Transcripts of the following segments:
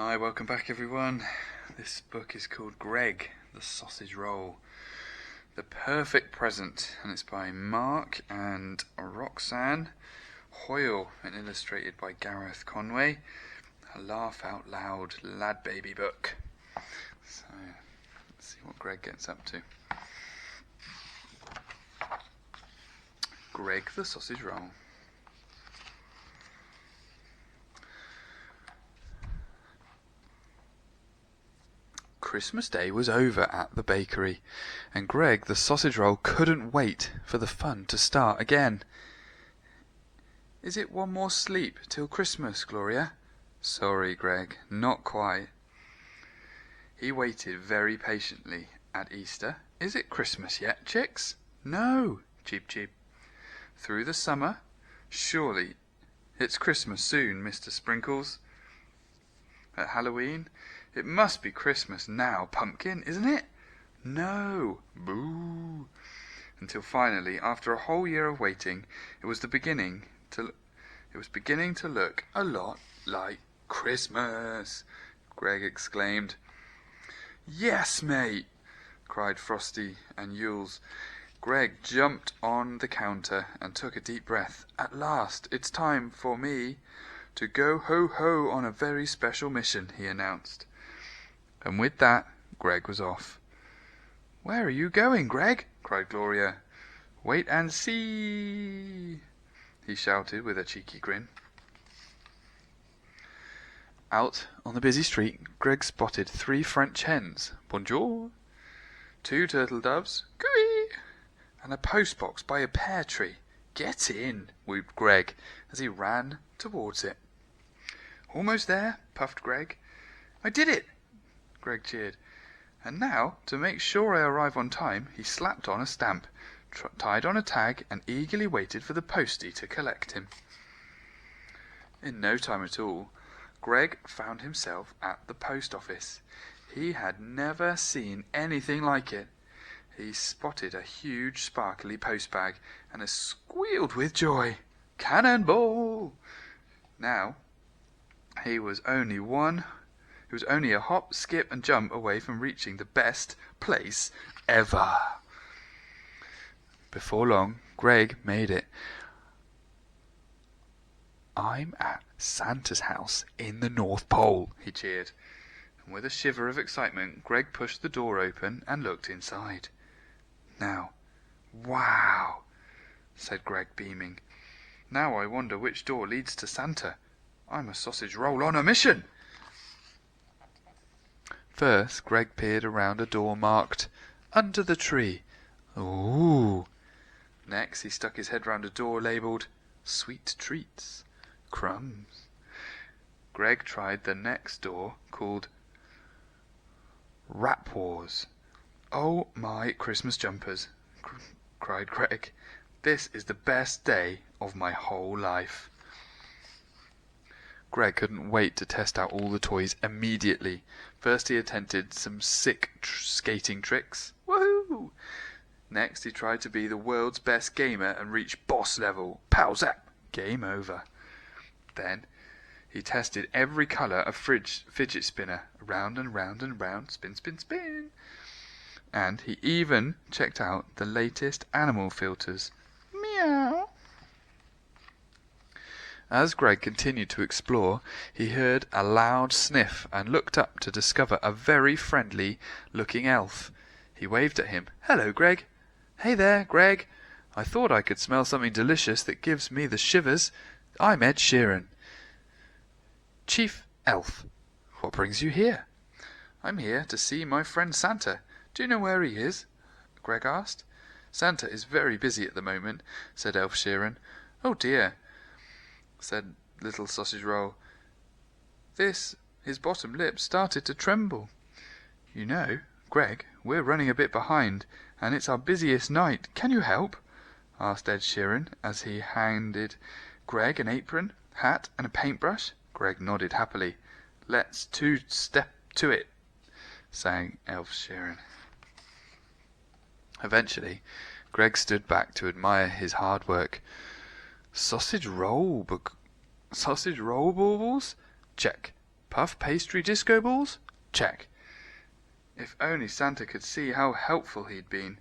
Hi, welcome back everyone. This book is called Greg, the Sausage Roll. The Perfect Present, and it's by Mark and Roxanne Hoyle and illustrated by Gareth Conway. A laugh out loud lad baby book. So let's see what Greg gets up to. Greg the Sausage Roll. Christmas Day was over at the bakery, and Greg the Sausage Roll couldn't wait for the fun to start again. "Is it one more sleep till Christmas, Gloria?" "Sorry, Greg, not quite." He waited very patiently at Easter. "Is it Christmas yet, chicks?" "No." "Cheep, cheep." "Through the summer?" "Surely it's Christmas soon, Mr. Sprinkles." "At Halloween?" "It must be Christmas now, Pumpkin, isn't it?" "No." "Boo." Until finally, after a whole year of waiting, it was beginning to look a lot like Christmas. Greg exclaimed. "Yes, mate!" cried Frosty and Yules. Greg jumped on the counter and took a deep breath. "At last, it's time for me to go ho-ho on a very special mission," he announced. And with that, Greg was off. "Where are you going, Greg?" cried Gloria. "Wait and see," he shouted with a cheeky grin. Out on the busy street, Greg spotted 3 French hens, bonjour, 2 turtle doves, cooey, and a postbox by a pear tree. "Get in," whooped Greg as he ran towards it. "Almost there," puffed Greg. "I did it!" Greg cheered. "And now, to make sure I arrive on time," he slapped on a stamp, tied on a tag, and eagerly waited for the postie to collect him. In no time at all, Greg found himself at the post office. He had never seen anything like it. He spotted a huge sparkly postbag and squealed with joy. Cannonball! Now, he was only a hop, skip and jump away from reaching the best place ever. Before long, Greg made it. "I'm at Santa's house in the North Pole," he cheered. And with a shiver of excitement, Greg pushed the door open and looked inside. "Now, wow," said Greg, beaming. "Now I wonder which door leads to Santa. I'm a sausage roll on a mission." First, Greg peered around a door marked "Under the Tree." Ooh. Next, he stuck his head round a door labelled "Sweet Treats." Crumbs. Greg tried the next door, called "Rap Wars." "Oh my Christmas jumpers," cried Greg. "This is the best day of my whole life." Greg couldn't wait to test out all the toys immediately. First he attempted some sick skating tricks. Woohoo! Next he tried to be the world's best gamer and reach boss level. Pow zap! Game over. Then he tested every colour of fidget spinner. Round and round and round. Spin, spin, spin. And he even checked out the latest animal filters. Meow. As Greg continued to explore, he heard a loud sniff and looked up to discover a very friendly-looking elf. He waved at him. "Hello, Greg." "Hey there, Greg. I thought I could smell something delicious that gives me the shivers. I'm Ed Sheeran, Chief Elf. What brings you here?" "I'm here to see my friend Santa. Do you know where he is?" Greg asked. "Santa is very busy at the moment," said Elf Sheeran. "Oh dear," said Little Sausage Roll. His bottom lip started to tremble. "You know, Greg, we're running a bit behind, and it's our busiest night. Can you help?" asked Ed Sheeran as he handed Greg an apron, hat, and a paintbrush. Greg nodded happily. "Let's step to it," sang Elf Sheeran. Eventually, Greg stood back to admire his hard work. Sausage roll baubles? Check. Puff pastry disco balls? Check. If only Santa could see how helpful he'd been.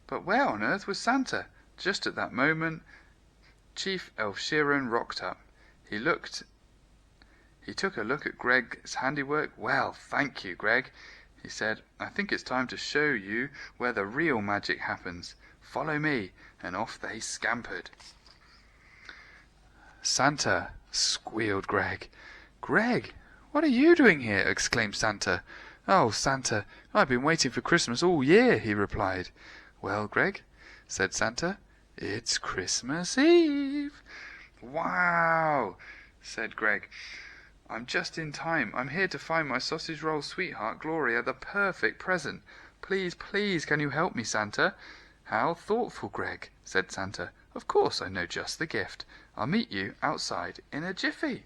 But where on earth was Santa? Just at that moment, Chief Elf Sheeran rocked up. He took a look at Greg's handiwork. "Well, thank you, Greg," he said. "I think it's time to show you where the real magic happens. Follow me." And off they scampered. "Santa!" squealed Greg. "Greg, what are you doing here?" exclaimed Santa. "Oh, Santa, I've been waiting for Christmas all year," he replied. "Well, Greg," said Santa, "it's Christmas Eve." "Wow!" said Greg. "I'm just in time. I'm here to find my sausage roll sweetheart, Gloria, the perfect present. Please, please, can you help me, Santa?" "How thoughtful, Greg," said Santa. "Of course I know just the gift. I'll meet you outside in a jiffy."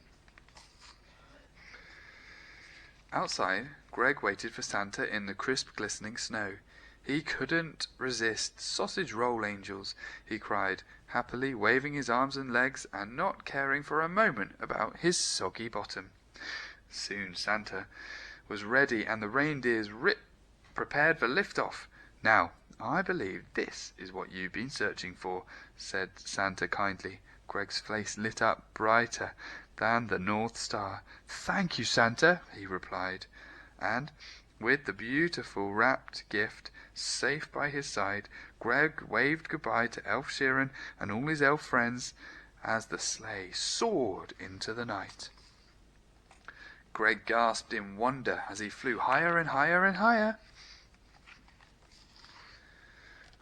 Outside, Greg waited for Santa in the crisp, glistening snow. He couldn't resist sausage roll angels, he cried, happily waving his arms and legs and not caring for a moment about his soggy bottom. Soon Santa was ready and the reindeers prepared for lift-off. "Now, I believe this is what you've been searching for," said Santa kindly. Greg's face lit up brighter than the North Star. "Thank you, Santa," he replied, and with the beautiful wrapped gift safe by his side, Greg waved goodbye to Elf Sheeran and all his elf friends as the sleigh soared into the night. Greg gasped in wonder as he flew higher and higher and higher.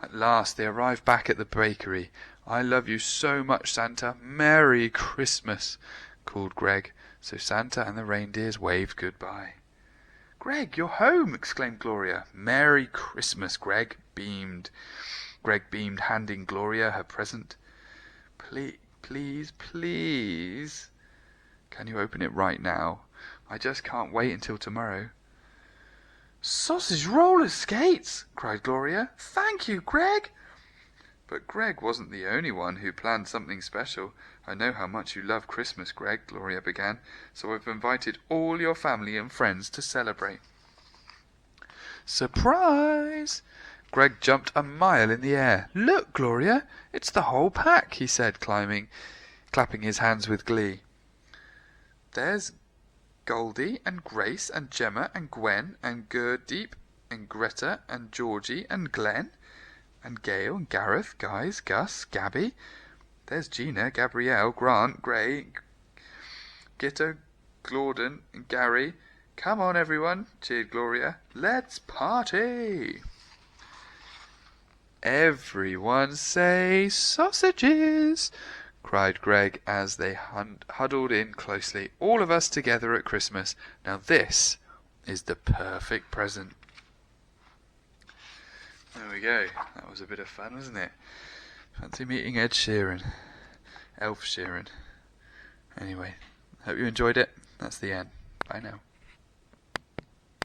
At last they arrived back at the bakery. "I love you so much, Santa. Merry Christmas," called Greg, so Santa and the reindeers waved goodbye. "Greg, you're home!" exclaimed Gloria. "Merry Christmas, Greg beamed, handing Gloria her present. Please, please, can you open it right now? I just can't wait until tomorrow." "Sausage roller skates!" cried Gloria. "Thank you, Greg!" But Greg wasn't the only one who planned something special. "I know how much you love Christmas, Greg," Gloria began, "so I've invited all your family and friends to celebrate." Surprise! Greg jumped a mile in the air. "Look, Gloria, it's the whole pack," he said, clapping his hands with glee. "There's Goldie and Grace and Gemma and Gwen and Gerdeep and Greta and Georgie and Glenn and Gail and Gareth, Guys, Gus, Gabby. There's Gina, Gabrielle, Grant, Gray, Gitto, Gordon and Gary. Come on, everyone," cheered Gloria. "Let's party!" "Everyone say sausages!" cried Greg as they huddled in closely. "All of us together at Christmas. Now this is the perfect present." There we go. That was a bit of fun, wasn't it? Fancy meeting Ed Sheeran. Elf Sheeran. Anyway, hope you enjoyed it. That's the end. Bye now.